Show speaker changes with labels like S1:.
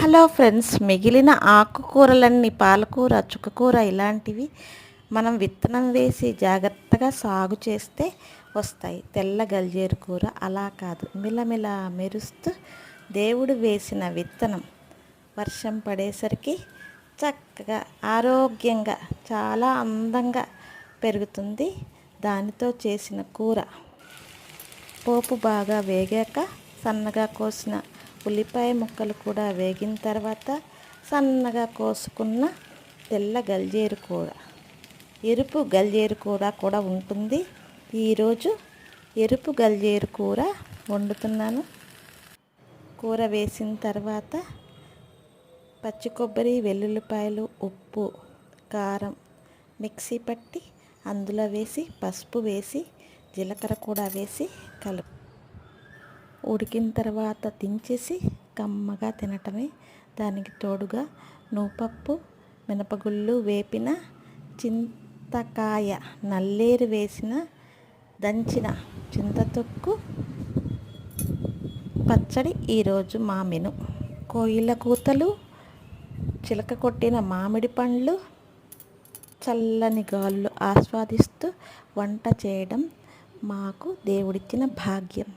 S1: Hello friends, మిగిలిన ఆకుకూరలన్నీ పాలకూర, చుక్కకూర ఇలాంటివి మనం విత్తనం వేసి జాగ్రత్తగా సాగు చేస్తే వస్తాయి. తెల్ల గల్జేరు కూర అలా కాదు, మిలమిల మెరుస్తూ దేవుడు వేసిన విత్తనం వర్షం పడేసరికి చక్కగా ఆరోగ్యంగా చాలా అందంగా పెరుగుతుంది. దానితో చేసిన కూర పోపు బాగా వేగాక సన్నగా కోసిన ఉల్లిపాయ ముక్కలు కూడా వేగిన తర్వాత సన్నగా కోసుకున్న తెల్ల గల్జేరు కూర, ఎరుపు గల్జేరు కూర కూడా ఉంటుంది. ఈరోజు ఎరుపు గల్జేరు కూర వండుతున్నాను. కూర వేసిన తర్వాత పచ్చి కొబ్బరి, వెల్లుల్లిపాయలు, ఉప్పు, కారం మిక్సీ పట్టి అందులో వేసి పసుపు వేసి జీలకర్ర కూడా వేసి కలుపు ఉడికిన తర్వాత దించేసి కమ్మగా తినటమే. దానికి తోడుగా నూపప్పు, మినపగుళ్ళు వేపిన చింతకాయ, నల్లేరు వేసిన దంచిన చింతతొక్కు పచ్చడి ఈరోజు మా మెను. కోయిల కూతలు, చిలక కొట్టిన మామిడి పండ్లు, చల్లని గాలులు ఆస్వాదిస్తూ వంట చేయడం మాకు దేవుడిచ్చిన భాగ్యం.